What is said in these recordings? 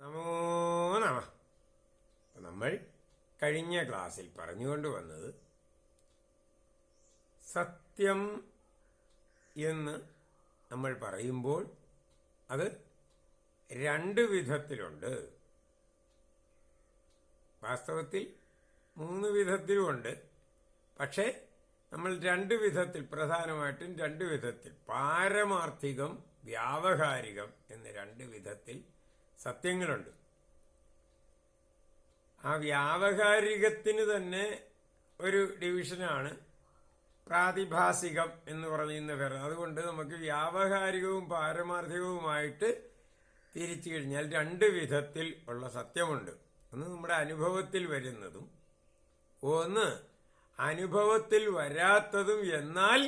നമോ നമ. നമ്മൾ കഴിഞ്ഞ ക്ലാസ്സിൽ പറഞ്ഞുകൊണ്ട് വന്നത് സത്യം എന്ന് നമ്മൾ പറയുമ്പോൾ അത് രണ്ട് വിധത്തിലുണ്ട്. വാസ്തവത്തിൽ 3 വിധത്തിലുമുണ്ട്. പക്ഷേ നമ്മൾ 2 വിധത്തിൽ, പ്രധാനമായിട്ടും 2 വിധത്തിൽ, പാരമാർത്ഥികം, വ്യാവഹാരികം എന്ന് 2 വിധത്തിൽ സത്യങ്ങളുണ്ട്. ആ വ്യാവഹാരികത്തിന് തന്നെ ഒരു ഡിവിഷനാണ് പ്രാതിഭാസികം എന്ന് പറയുന്ന പേര്. അതുകൊണ്ട് നമുക്ക് വ്യാവഹാരികവും പാരമാർത്ഥികവുമായിട്ട് തിരിച്ചു കഴിഞ്ഞാൽ 2 വിധത്തിൽ ഉള്ള സത്യമുണ്ട്. ഒന്ന് നമ്മുടെ അനുഭവത്തിൽ വരുന്നതും, ഒന്ന് അനുഭവത്തിൽ വരാത്തതും എന്നാൽ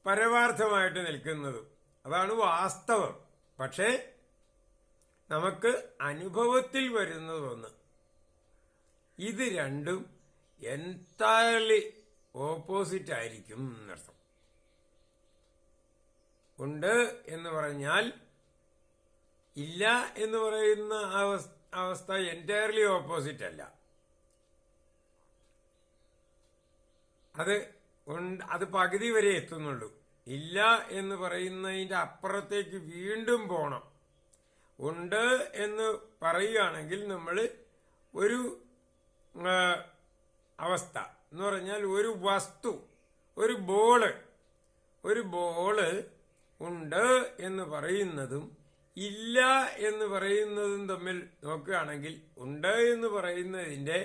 പരമാർത്ഥമായിട്ട് നിൽക്കുന്നതും. അതാണ് വാസ്തവം. പക്ഷേ നമുക്ക് അനുഭവത്തിൽ വരുന്നതൊന്ന്. ഇത് രണ്ടും എൻറ്റയർലി ഓപ്പോസിറ്റ് ആയിരിക്കും എന്നർത്ഥം. ഉണ്ട് എന്ന് പറഞ്ഞാൽ ഇല്ല എന്ന് പറയുന്ന അവസ്ഥ എൻറ്റയർലി ഓപ്പോസിറ്റ് അല്ല. അത് പകുതി വരെ എത്തുന്നുള്ളൂ. ഇല്ല എന്ന് പറയുന്നതിന്റെ അപ്പുറത്തേക്ക് വീണ്ടും പോണം. ഉണ്ട് എന്ന് പറയുകയാണെങ്കിൽ നമ്മൾ ഒരു അവസ്ഥ എന്ന് പറഞ്ഞാൽ ഒരു വസ്തു, ഒരു ബോള് ഉണ്ട് എന്ന് പറയുന്നതും ഇല്ല എന്ന് പറയുന്നതും തമ്മിൽ നോക്കുകയാണെങ്കിൽ ഉണ്ട് എന്ന് പറയുന്നതിന്റെ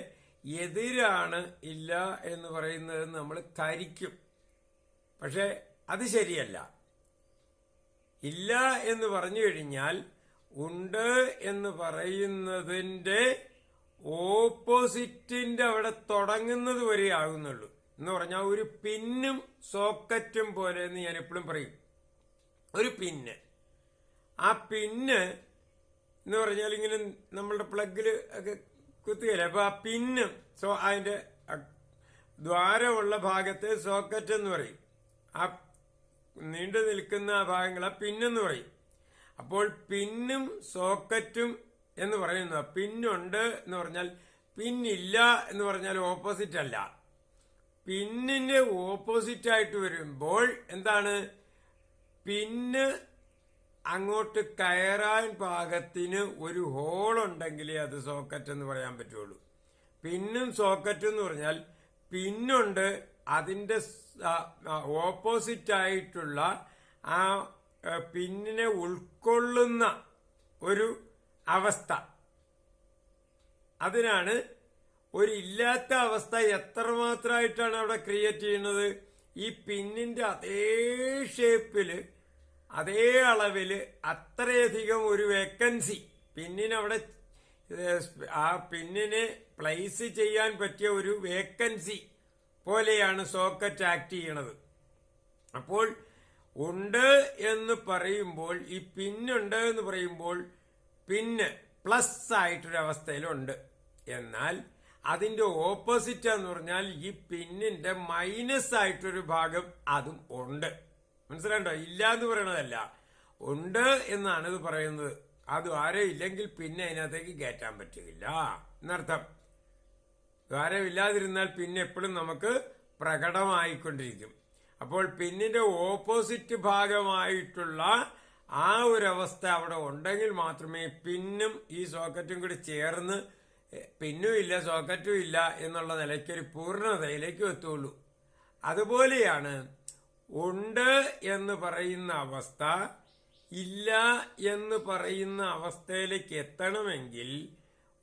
എതിരാണ് ഇല്ല എന്ന് പറയുന്നത് നമ്മൾ ധരിക്കും. പക്ഷെ അത് ശരിയല്ല. ഇല്ല എന്ന് പറഞ്ഞു കഴിഞ്ഞാൽ ഉണ്ട് എന്ന് പറയുന്നതിന്റെ ഓപ്പോസിറ്റിന്റെ അവിടെ തുടങ്ങുന്നത് വരെ ആകുന്നുള്ളൂ. എന്ന് പറഞ്ഞാൽ ഒരു പിന്നും സോക്കറ്റും പോലെ എന്ന് ഞാൻ എപ്പോഴും പറയും. ഒരു പിന്ന്, ആ പിന്ന് എന്ന് പറഞ്ഞാൽ ഇങ്ങനെ നമ്മളുടെ പ്ലഗില് ഒക്കെ കുത്തുകയില്ല. അപ്പൊ ആ പിന്നും അതിന്റെ ദ്വാരമുള്ള ഭാഗത്തെ സോക്കറ്റ് എന്ന് പറയും. ആ നീണ്ടു നിൽക്കുന്ന ആ ഭാഗങ്ങളെ പിന്നെന്ന് പറയും. അപ്പോൾ പിന്നും സോക്കറ്റും എന്ന് പറയുന്നു. പിന്നുണ്ട് എന്ന് പറഞ്ഞാൽ പിന്നില്ല എന്ന് പറഞ്ഞാൽ ഓപ്പോസിറ്റ് അല്ല. പിന്നിന്റെ ഓപ്പോസിറ്റ് ആയിട്ട് വരുമ്പോൾ എന്താണ്? പിന്ന് അങ്ങോട്ട് കയറാൻ പാകത്തിന് ഒരു ഹോൾ ഉണ്ടെങ്കിലേ അത് സോക്കറ്റ് എന്ന് പറയാൻ പറ്റുള്ളൂ. പിന്നും സോക്കറ്റ് എന്ന് പറഞ്ഞാൽ പിന്നുണ്ട്, അതിന്റെ ഓപ്പോസിറ്റ് ആയിട്ടുള്ള ആ പിന്നിനെ ഉൾക്കൊള്ളുന്ന ഒരു അവസ്ഥ. അതിനാണ് ഒരു ഇല്ലാത്ത അവസ്ഥ എത്രമാത്രമായിട്ടാണ് അവിടെ ക്രിയേറ്റ് ചെയ്യുന്നത്. ഈ പിന്നിന്റെ അതേ ഷേപ്പില്, അതേ അളവില്, അത്രയധികം ഒരു വേക്കൻസി പിന്നിനവിടെ, ആ പിന്നിനെ പ്ലേസ് ചെയ്യാൻ പറ്റിയ ഒരു വേക്കൻസി പോലെയാണ് സോക്കറ്റ് ആക്ട് ചെയ്യണത്. അപ്പോൾ ഉണ്ട് എന്ന് പറയുമ്പോൾ, ഈ പിന്നുണ്ട് എന്ന് പറയുമ്പോൾ പിന്ന് പ്ലസ് ആയിട്ടൊരവസ്ഥയിലുണ്ട്. എന്നാൽ അതിന്റെ ഓപ്പോസിറ്റ് എന്ന് പറഞ്ഞാൽ ഈ പിന്നിന്റെ മൈനസ് ആയിട്ടൊരു ഭാഗം അതും ഉണ്ട്. മനസ്സിലാണ്ടോ? ഇല്ല എന്ന് പറയണതല്ല, ഉണ്ട് എന്നാണ് ഇത് പറയുന്നത്. അത് ദ്വാരം ഇല്ലെങ്കിൽ പിന്നെ അതിനകത്തേക്ക് കയറ്റാൻ പറ്റില്ല എന്നർത്ഥം. ദ്വാരം ഇല്ലാതിരുന്നാൽ പിന്നെ എപ്പോഴും നമുക്ക് പ്രകടമായിക്കൊണ്ടിരിക്കും. അപ്പോൾ പിന്നിന്റെ ഓപ്പോസിറ്റ് ഭാഗമായിട്ടുള്ള ആ ഒരവസ്ഥ അവിടെ ഉണ്ടെങ്കിൽ മാത്രമേ പിന്നും ഈ സോക്കറ്റും കൂടി ചേർന്ന് പിന്നും ഇല്ല സോക്കറ്റും ഇല്ല എന്നുള്ള നിലയ്ക്കൊരു പൂർണ്ണതയിലേക്ക് എത്തുള്ളൂ. അതുപോലെയാണ് ഉണ്ട് എന്ന് പറയുന്ന അവസ്ഥ ഇല്ല എന്ന് പറയുന്ന അവസ്ഥയിലേക്ക് എത്തണമെങ്കിൽ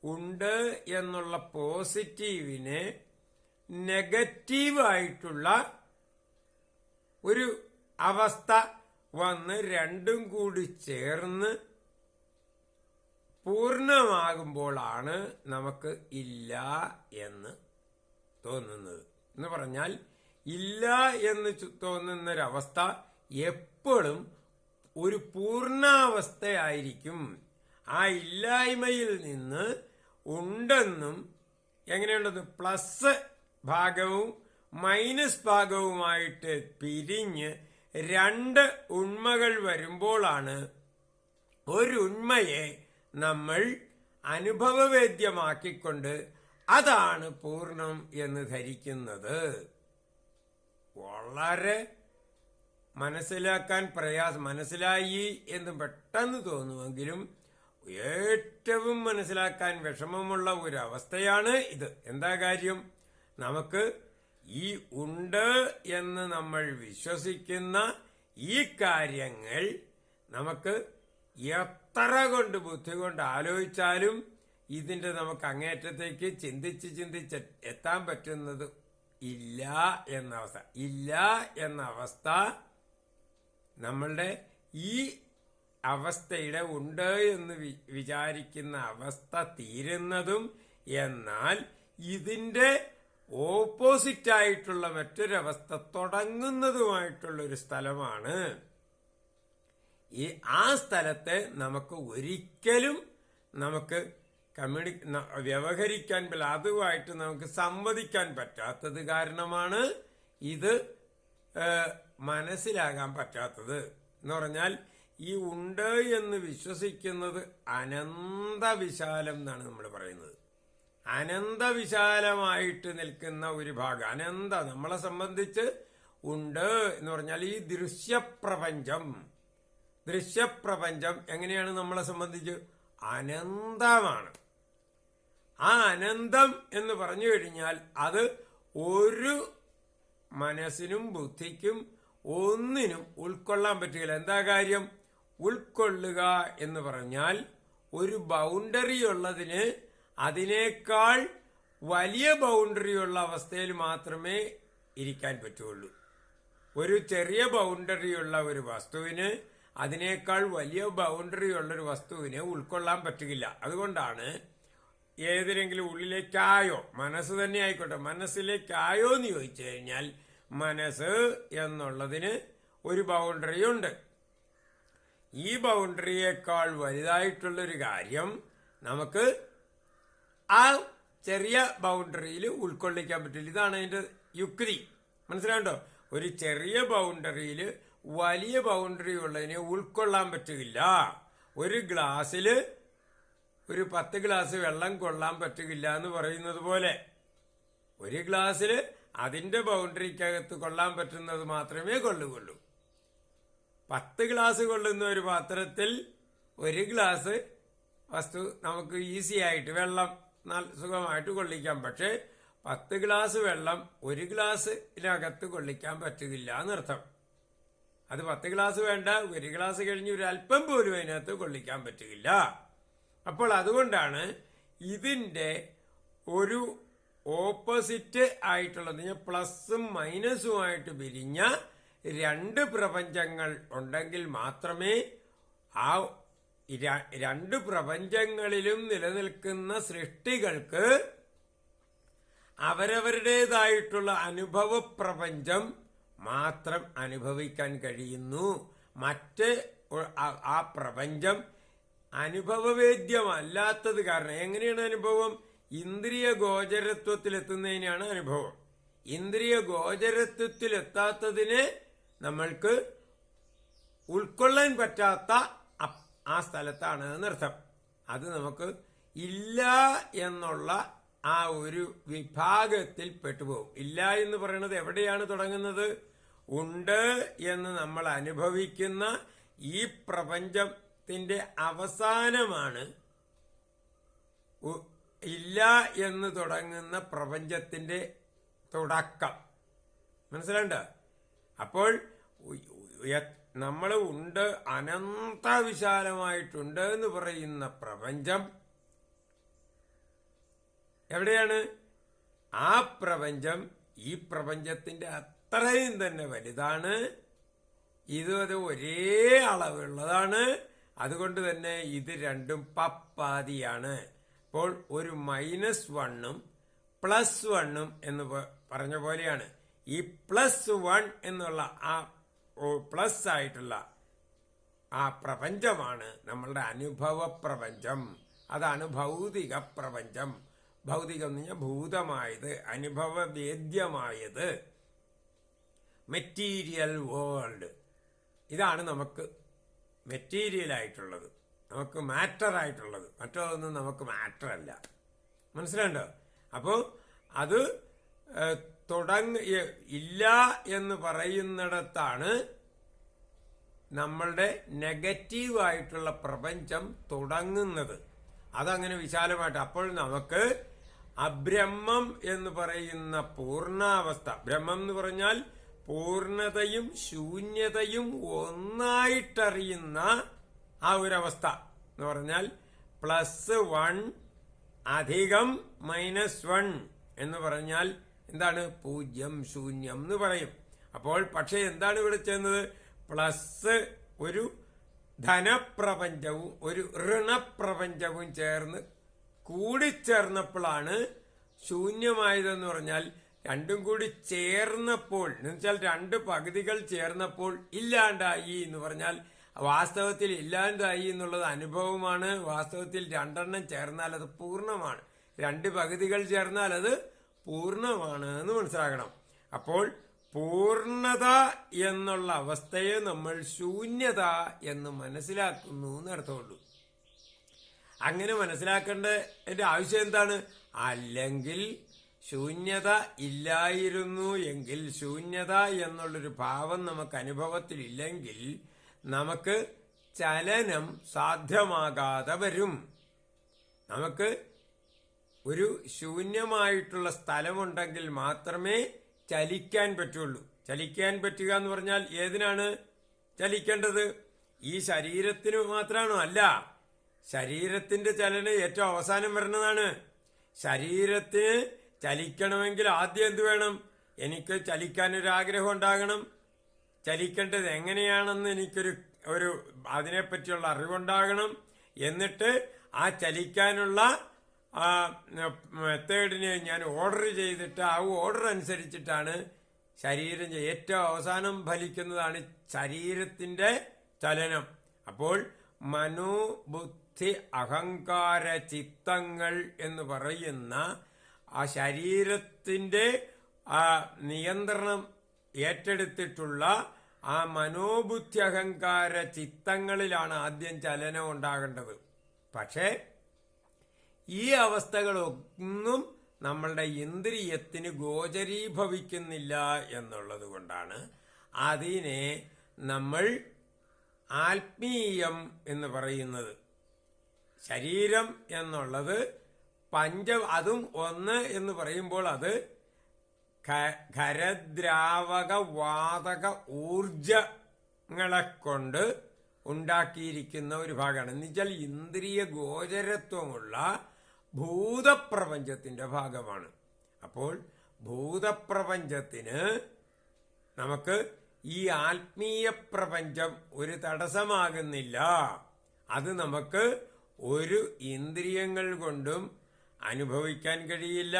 ഉണ്ട് എന്നുള്ള പോസിറ്റീവിനെ നെഗറ്റീവായിട്ടുള്ള ഒരു അവസ്ഥ വന്ന് രണ്ടും കൂടി ചേർന്ന് പൂർണ്ണമാകുമ്പോഴാണ് നമുക്ക് ഇല്ല എന്ന് തോന്നുന്നത്. എന്ന് പറഞ്ഞാൽ ഇല്ല എന്ന് തോന്നുന്നൊരവസ്ഥ എപ്പോഴും ഒരു പൂർണ്ണാവസ്ഥയായിരിക്കും. ആ ഇല്ലായ്മയിൽ നിന്ന് ഉണ്ടെന്നും, എങ്ങനെയുണ്ടെന്ന് പ്ലസ് ഭാഗവും മൈനസ് ഭാഗവുമായിട്ട് പിരിഞ്ഞ് 2 ഉണ്മകൾ വരുമ്പോഴാണ് ഒരു ഉണ്മയെ നമ്മൾ അനുഭവവേദ്യമാക്കിക്കൊണ്ട് അതാണ് പൂർണ്ണം എന്ന് ധരിക്കുന്നത്. വളരെ മനസ്സിലാക്കാൻ മനസ്സിലായി എന്ന് പെട്ടെന്ന് തോന്നുമെങ്കിലും ഏറ്റവും മനസ്സിലാക്കാൻ വിഷമമുള്ള ഒരു അവസ്ഥയാണ് ഇത്. എന്താ കാര്യം? നമുക്ക് ഈ ഉണ്ട് എന്ന് നമ്മൾ വിശ്വസിക്കുന്ന ഈ കാര്യങ്ങൾ നമുക്ക് എത്ര കൊണ്ട് ബുദ്ധി കൊണ്ട് ആലോചിച്ചാലും ഇതിന്റെ നമുക്ക് അങ്ങേറ്റത്തേക്ക് ചിന്തിച്ച് എത്താൻ പറ്റുന്നത് ഇല്ല എന്ന അവസ്ഥ. ഇല്ല എന്ന അവസ്ഥ നമ്മളുടെ ഈ അവസ്ഥയുടെ ഉണ്ട് എന്ന് വിചാരിക്കുന്ന അവസ്ഥ തീരുന്നതും, എന്നാൽ ഇതിന്റെ ഓപ്പോസിറ്റായിട്ടുള്ള മറ്റൊരവസ്ഥ തുടങ്ങുന്നതുമായിട്ടുള്ളൊരു സ്ഥലമാണ്. ആ സ്ഥലത്തെ നമുക്ക് ഒരിക്കലും നമുക്ക് വ്യവഹരിക്കാൻ അതുമായിട്ട് നമുക്ക് സംവദിക്കാൻ പറ്റാത്തത് കാരണമാണ് ഇത് മനസ്സിലാകാൻ പറ്റാത്തത്. എന്ന് പറഞ്ഞാൽ ഈ ഉണ്ട് എന്ന് വിശ്വസിക്കുന്നത് അനന്തവിശാലം എന്നാണ് നമ്മൾ പറയുന്നത്. അനന്തവിശാലമായിട്ട് നിൽക്കുന്ന ഒരു ഭാഗം നമ്മളെ സംബന്ധിച്ച് ഉണ്ട് എന്ന് പറഞ്ഞാൽ ഈ ദൃശ്യപ്രപഞ്ചം എങ്ങനെയാണ് നമ്മളെ സംബന്ധിച്ച്? അനന്തമാണ്. ആ അനന്തം എന്ന് പറഞ്ഞു കഴിഞ്ഞാൽ അത് ഒരു മനസ്സിനും ബുദ്ധിക്കും ഒന്നിനും ഉൾക്കൊള്ളാൻ പറ്റുകയില്ല. എന്താ കാര്യം? ഉൾക്കൊള്ളുക എന്ന് പറഞ്ഞാൽ ഒരു ബൗണ്ടറി ഉള്ളതിന് അതിനേക്കാൾ വലിയ ബൗണ്ടറി ഉള്ള അവസ്ഥയിൽ മാത്രമേ ഇരിക്കാൻ പറ്റുള്ളൂ. ഒരു ചെറിയ ബൗണ്ടറി ഉള്ള ഒരു വസ്തുവിന് അതിനേക്കാൾ വലിയ ബൗണ്ടറി ഉള്ളൊരു വസ്തുവിനെ ഉൾക്കൊള്ളാൻ പറ്റുകയില്ല. അതുകൊണ്ടാണ് ഏതിലെങ്കിലും ഉള്ളിലേക്കായോ, മനസ്സ് തന്നെ ആയിക്കോട്ടെ, മനസ്സിലേക്കായോ എന്ന് ചോദിച്ചു കഴിഞ്ഞാൽ മനസ്സ് എന്നുള്ളതിന് ഒരു ബൗണ്ടറി ഉണ്ട്. ഈ ബൗണ്ടറിയേക്കാൾ വലുതായിട്ടുള്ളൊരു കാര്യം നമുക്ക് ആ ചെറിയ ബൗണ്ടറിയിൽ ഉൾക്കൊള്ളിക്കാൻ പറ്റില്ല. ഇതാണ് അതിന്റെ യുക്തി. മനസ്സിലാണ്ടോ? ഒരു ചെറിയ ബൗണ്ടറിയിൽ വലിയ ബൗണ്ടറി ഉള്ളതിനെ ഉൾക്കൊള്ളാൻ പറ്റുകയില്ല. ഒരു ഗ്ലാസ്സിൽ ഒരു 10 ഗ്ലാസ് വെള്ളം കൊള്ളാൻ പറ്റുകയില്ല എന്ന് പറയുന്നത് പോലെ ഒരു ഗ്ലാസ്സിൽ അതിന്റെ ബൗണ്ടറിക്കകത്ത് കൊള്ളാൻ പറ്റുന്നത് മാത്രമേ കൊള്ളുകയുള്ളൂ. 10 ഗ്ലാസ് കൊള്ളുന്ന ഒരു പാത്രത്തിൽ ഒരു ഗ്ലാസ് വസ്തു നമുക്ക് ഈസി ആയിട്ട് വെള്ളം സുഖമായിട്ട് കൊള്ളിക്കാം. പക്ഷെ 10 ഗ്ലാസ് വെള്ളം ഒരു ഗ്ലാസ്സിനകത്ത് കൊള്ളിക്കാൻ പറ്റുകയില്ല എന്നർത്ഥം. അത് 10 ഗ്ലാസ് വേണ്ട, ഒരു ഗ്ലാസ് കഴിഞ്ഞ് ഒരു അല്പം പോലും അതിനകത്ത് കൊള്ളിക്കാൻ പറ്റുകയില്ല. അപ്പോൾ അതുകൊണ്ടാണ് ഇതിന്റെ ഒരു ഓപ്പോസിറ്റ് ആയിട്ടുള്ളത്, പ്ലസും മൈനസുമായിട്ട് പിരിഞ്ഞ 2 പ്രപഞ്ചങ്ങൾ ഉണ്ടെങ്കിൽ മാത്രമേ ആ 2 പ്രപഞ്ചങ്ങളിലും നിലനിൽക്കുന്ന സൃഷ്ടികൾക്ക് അവരവരുടേതായിട്ടുള്ള അനുഭവ പ്രപഞ്ചം മാത്രം അനുഭവിക്കാൻ കഴിയുന്നു. മറ്റ് ആ പ്രപഞ്ചം അനുഭവവേദ്യമല്ലാത്തത് കാരണം. എങ്ങനെയാണ് അനുഭവം? ഇന്ദ്രിയ ഗോചരത്വത്തിലെത്തുന്നതിനാണ് അനുഭവം. ഇന്ദ്രിയ ഗോചരത്വത്തിലെത്താത്തതിന് നമ്മൾക്ക് ഉൾക്കൊള്ളാൻ പറ്റാത്ത ആ സ്ഥലത്താണ് എന്നർത്ഥം. അത് നമുക്ക് ഇല്ല എന്നുള്ള ആ ഒരു വിഭാഗത്തിൽ പെട്ടുപോകും. ഇല്ല എന്ന് പറയുന്നത് എവിടെയാണ് തുടങ്ങുന്നത്? ഉണ്ട് എന്ന് നമ്മൾ അനുഭവിക്കുന്ന ഈ പ്രപഞ്ചത്തിന്റെ അവസാനമാണ് ഇല്ല എന്ന് തുടങ്ങുന്ന പ്രപഞ്ചത്തിന്റെ തുടക്കം. മനസ്സിലാണ്ട? അപ്പോൾ നമ്മൾ ഉണ്ട്, അനന്ത വിശാലമായിട്ടുണ്ട് എന്ന് പറയുന്ന പ്രപഞ്ചം എവിടെയാണ്? ആ പ്രപഞ്ചം ഈ പ്രപഞ്ചത്തിന്റെ അത്രയും തന്നെ വലുതാണ്. അത് ഒരേ അളവുള്ളതാണ്. അതുകൊണ്ട് തന്നെ ഇത് രണ്ടും പപ്പാതിയാണ്. അപ്പോൾ ഒരു -1ഉം +1ഉം എന്ന് പറഞ്ഞ പോലെയാണ്. ഈ +1 എന്നുള്ള ആ പ്ലസ് ആയിട്ടുള്ള ആ പ്രപഞ്ചമാണ് നമ്മളുടെ അനുഭവ പ്രപഞ്ചം. അതാണ് ഭൗതിക പ്രപഞ്ചം. ഭൗതികം എന്ന് പറഞ്ഞാൽ ഭൂതമായത്, അനുഭവവേദ്യമായത്, മെറ്റീരിയൽ വേൾഡ്. ഇതാണ് നമുക്ക് മെറ്റീരിയൽ ആയിട്ടുള്ളത്. നമുക്ക് മാറ്റർ ആയിട്ടുള്ളത്. മറ്റൊന്നും നമുക്ക് മാറ്റർ അല്ല. മനസ്സിലാണ്ടോ? അപ്പോൾ അത് ഇല്ല എന്ന് പറയുന്നിടത്താണ് നമ്മളുടെ നെഗറ്റീവായിട്ടുള്ള പ്രപഞ്ചം തുടങ്ങുന്നത്. അതങ്ങനെ വിശാലമായിട്ട്. അപ്പോൾ നമുക്ക് അബ്രഹ്മം എന്ന് പറയുന്ന പൂർണ്ണാവസ്ഥ, ബ്രഹ്മം എന്ന് പറഞ്ഞാൽ പൂർണ്ണതയും ശൂന്യതയും ഒന്നായിട്ടറിയുന്ന ആ ഒരവസ്ഥ എന്ന് പറഞ്ഞാൽ +1 അധികം -1 എന്ന് പറഞ്ഞാൽ എന്താണ്? 0, ശൂന്യം എന്ന് പറയും. അപ്പോൾ പക്ഷെ എന്താണ് ഇവിടെ ചെയ്യുന്നത്? പ്ലസ് ഒരു ധനപ്രപഞ്ചവും ഒരു ഋണപ്രപഞ്ചവും ചേർന്ന് കൂടിച്ചേർന്നപ്പോഴാണ് ശൂന്യമായതെന്ന് പറഞ്ഞാൽ രണ്ടും കൂടി ചേർന്നപ്പോൾ എന്നുവെച്ചാൽ രണ്ട് പകുതികൾ ചേർന്നപ്പോൾ ഇല്ലാണ്ടായി എന്ന് പറഞ്ഞാൽ വാസ്തവത്തിൽ ഇല്ലാണ്ടായി എന്നുള്ളത് അനുഭവമാണ്. വാസ്തവത്തിൽ രണ്ടെണ്ണം ചേർന്നാൽ അത് പൂർണ്ണമാണ്. രണ്ട് പകുതികൾ ചേർന്നാൽ അത് പൂർണ്ണമാണ് എന്ന് മനസ്സിലാക്കണം. അപ്പോൾ പൂർണ്ണത എന്നുള്ള അവസ്ഥയെ നമ്മൾ ശൂന്യത എന്ന് മനസ്സിലാക്കുന്നു എന്നർത്ഥമുള്ളൂ. അങ്ങനെ മനസ്സിലാക്കേണ്ടതിന്റെ ആവശ്യം എന്താണ്? അല്ലെങ്കിൽ ശൂന്യത ഇല്ലായിരുന്നു എങ്കിൽ, ശൂന്യത എന്നുള്ളൊരു ഭാവം നമുക്ക് അനുഭവത്തിലില്ലെങ്കിൽ നമുക്ക് ചലനം സാധ്യമാകാതെ വരും. നമുക്ക് ഒരു ശൂന്യമായിട്ടുള്ള സ്ഥലമുണ്ടെങ്കിൽ മാത്രമേ ചലിക്കാൻ പറ്റുള്ളൂ. ചലിക്കാൻ പറ്റുക എന്ന് പറഞ്ഞാൽ ഏതിനാണ് ചലിക്കേണ്ടത്? ഈ ശരീരത്തിന് മാത്രമാണോ? അല്ല, ശരീരത്തിന്റെ ചലനം ഏറ്റവും അവസാനം വരുന്നതാണ്. ശരീരത്തിന് ചലിക്കണമെങ്കിൽ ആദ്യം എന്ത് വേണം? എനിക്ക് ചലിക്കാനൊരാഗ്രഹം ഉണ്ടാകണം. ചലിക്കേണ്ടത് എങ്ങനെയാണെന്ന് എനിക്കൊരു അതിനെപ്പറ്റിയുള്ള അറിവുണ്ടാകണം. എന്നിട്ട് ആ ചലിക്കാനുള്ള മെത്തേഡിനെ ഞാൻ ഓർഡർ ചെയ്തിട്ട് ആ ഓർഡർ അനുസരിച്ചിട്ടാണ് ശരീരം ഏറ്റവും അവസാനം ഫലിക്കുന്നതാണ് ശരീരത്തിന്റെ ചലനം. അപ്പോൾ മനോബുദ്ധി അഹങ്കാര ചിത്തങ്ങൾ എന്ന് പറയുന്ന ആ ശരീരത്തിന്റെ നിയന്ത്രണം ഏറ്റെടുത്തിട്ടുള്ള ആ മനോബുദ്ധി അഹങ്കാര ചിത്തങ്ങളിലാണ് ആദ്യം ചലനം ഉണ്ടാകേണ്ടത്. പക്ഷേ ഈ അവസ്ഥകളൊന്നും നമ്മളുടെ ഇന്ദ്രിയത്തിന് ഗോചരീഭവിക്കുന്നില്ല എന്നുള്ളത് കൊണ്ടാണ് അതിനെ നമ്മൾ ആത്മീയം എന്ന് പറയുന്നത്. ശരീരം എന്നുള്ളത് അതും ഒന്ന് എന്ന് പറയുമ്പോൾ അത് ഖരദ്രാവക വാതക ഊർജങ്ങളെ കൊണ്ട് ഉണ്ടാക്കിയിരിക്കുന്ന ഒരു ഭാഗമാണ്. എന്നുവെച്ചാൽ ഇന്ദ്രിയ ഗോചരത്വമുള്ള ഭൂതപ്രപഞ്ചത്തിന്റെ ഭാഗമാണ്. അപ്പോൾ ഭൂതപ്രപഞ്ചത്തിന് നമുക്ക് ഈ ആത്മീയ പ്രപഞ്ചം ഒരു തടസ്സമാകുന്നില്ല. അത് നമുക്ക് ഒരു ഇന്ദ്രിയങ്ങൾ കൊണ്ടും അനുഭവിക്കാൻ കഴിയില്ല.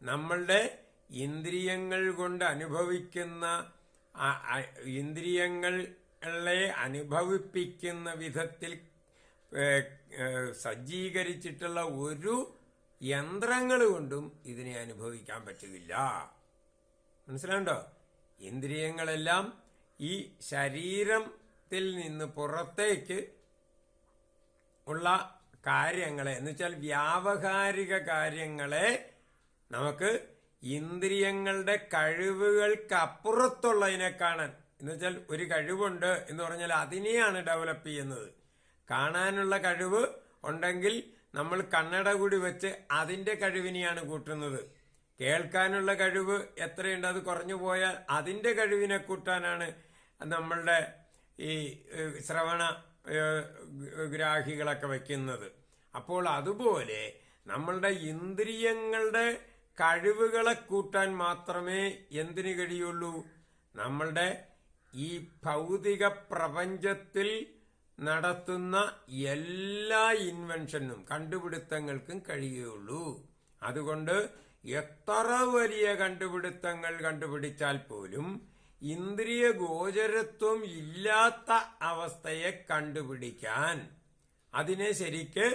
നമ്മളുടെ ഇന്ദ്രിയങ്ങൾ കൊണ്ട് അനുഭവിക്കുന്ന ഇന്ദ്രിയങ്ങളെ അനുഭവിപ്പിക്കുന്ന വിധത്തിൽ സജ്ജീകരിച്ചിട്ടുള്ള ഒരു യന്ത്രങ്ങൾ കൊണ്ടും ഇതിനെ അനുഭവിക്കാൻ പറ്റുകയില്ല. മനസ്സിലാണ്ടോ? ഇന്ദ്രിയങ്ങളെല്ലാം ഈ ശരീരത്തിൽ നിന്ന് പുറത്തേക്ക് ഉള്ള കാര്യങ്ങളെ എന്നുവെച്ചാൽ വ്യാവഹാരിക കാര്യങ്ങളെ നമുക്ക് ഇന്ദ്രിയങ്ങളുടെ കഴിവുകൾക്ക് അപ്പുറത്തുള്ളതിനെ കാണാൻ, എന്നുവെച്ചാൽ ഒരു കഴിവുണ്ട് എന്ന് പറഞ്ഞാൽ അതിനെയാണ് ഡെവലപ്പ് ചെയ്യുന്നത്. കാണാനുള്ള കഴിവ് ഉണ്ടെങ്കിൽ നമ്മൾ കണ്ണട കൂടി വെച്ച് അതിന്റെ കഴിവിനെയാണ് കൂട്ടുന്നത്. കേൾക്കാനുള്ള കഴിവ് എത്രയുണ്ട്, അത് കുറഞ്ഞു പോയാൽ അതിന്റെ കഴിവിനെ കൂട്ടാനാണ് നമ്മളുടെ ഈ ശ്രവണ ഗ്രാഹികളൊക്കെ വയ്ക്കുന്നത്. അപ്പോൾ അതുപോലെ നമ്മളുടെ ഇന്ദ്രിയങ്ങളുടെ കഴിവുകളെ കൂട്ടാൻ മാത്രമേ എന്തിനു കഴിയുള്ളൂ? നമ്മളുടെ ഈ ഭൗതിക പ്രപഞ്ചത്തിൽ നടത്തുന്ന എല്ലാ ഇൻവെൻഷനും കണ്ടുപിടുത്തങ്ങൾക്കും കഴിയുള്ളൂ. അതുകൊണ്ട് എത്ര വലിയ കണ്ടുപിടുത്തങ്ങൾ കണ്ടുപിടിച്ചാൽ പോലും ഇന്ദ്രിയ ഗോചരത്വം ഇല്ലാത്ത അവസ്ഥയെ കണ്ടുപിടിക്കാൻ, അതിനെ ശരിക്ക്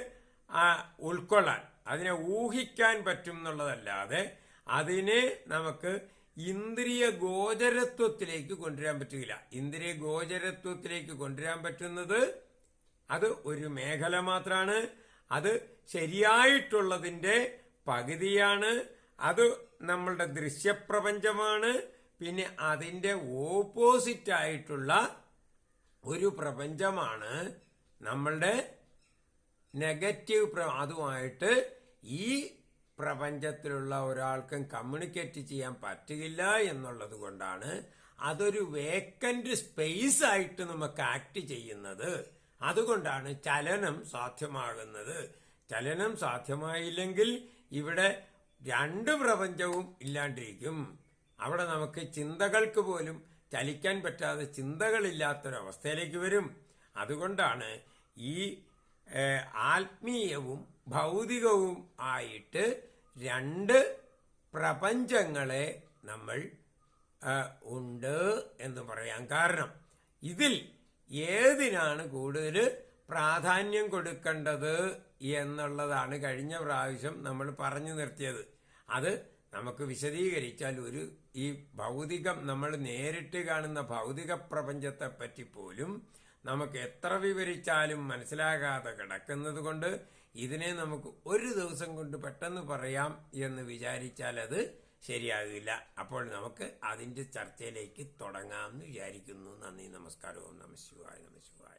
ഉൾക്കൊള്ളാൻ, അതിനെ ഊഹിക്കാൻ പറ്റും എന്നുള്ളതല്ലാതെ അതിനെ നമുക്ക് ഇന്ദ്രിയ ഗോചരത്വത്തിലേക്ക് കൊണ്ടുവരാൻ പറ്റില്ല. ഇന്ദ്രിയ ഗോചരത്വത്തിലേക്ക് കൊണ്ടുവരാൻ പറ്റുന്നത് അത് ഒരു മേഖല മാത്രമാണ്. അത് ശരിയായിട്ടുള്ളതിന്റെ പകുതിയാണ്. അത് നമ്മളുടെ ദൃശ്യപ്രപഞ്ചമാണ്. പിന്നെ അതിന്റെ ഓപ്പോസിറ്റ് ആയിട്ടുള്ള ഒരു പ്രപഞ്ചമാണ് നമ്മളുടെ നെഗറ്റീവ്. അതുമായിട്ട് ഈ പ്രപഞ്ചത്തിലുള്ള ഒരാൾക്കും കമ്മ്യൂണിക്കേറ്റ് ചെയ്യാൻ പറ്റുകയില്ല എന്നുള്ളത് കൊണ്ടാണ് അതൊരു വേക്കന്റ് സ്പേസ് ആയിട്ട് നമുക്ക് ആക്ട് ചെയ്യുന്നത്. അതുകൊണ്ടാണ് ചലനം സാധ്യമാകുന്നത്. ചലനം സാധ്യമായില്ലെങ്കിൽ ഇവിടെ രണ്ട് പ്രപഞ്ചവും ഇല്ലാണ്ടിരിക്കും. അവിടെ നമുക്ക് ചിന്തകൾക്ക് പോലും ചലിക്കാൻ പറ്റാതെ ചിന്തകളില്ലാത്തൊരവസ്ഥയിലേക്ക് വരും. അതുകൊണ്ടാണ് ഈ ആത്മീയവും ഭൗതികവും ആയിട്ട് രണ്ട് പ്രപഞ്ചങ്ങളെ നമ്മൾ ഉണ്ട് എന്ന് പറയാൻ കാരണം, ഇതിൽ ഏതിനാണ് കൂടുതൽ പ്രാധാന്യം കൊടുക്കേണ്ടത് എന്നുള്ളതാണ് കഴിഞ്ഞ പ്രാവശ്യം നമ്മൾ പറഞ്ഞു നിർത്തിയത്. അത് നമുക്ക് വിശദീകരിച്ചാൽ ഈ ഭൗതികം, നമ്മൾ നേരിട്ട് കാണുന്ന ഭൗതിക പ്രപഞ്ചത്തെ പറ്റി പോലും നമുക്ക് എത്ര വിവരിച്ചാലും മനസ്സിലാകാതെ കിടക്കുന്നത് കൊണ്ട് ഇതിനെ നമുക്ക് ഒരു ദിവസം കൊണ്ട് പെട്ടെന്ന് പറയാം എന്ന് വിചാരിച്ചാൽ അത് ശരിയാകില്ല. അപ്പോൾ നമുക്ക് അതിന്റെ ചർച്ചയിലേക്ക് തുടങ്ങാമെന്ന് വിചാരിക്കുന്നു. നന്ദി, നമസ്കാരം. ഓം നമഃ ശിവായ, നമഃ ശിവായ.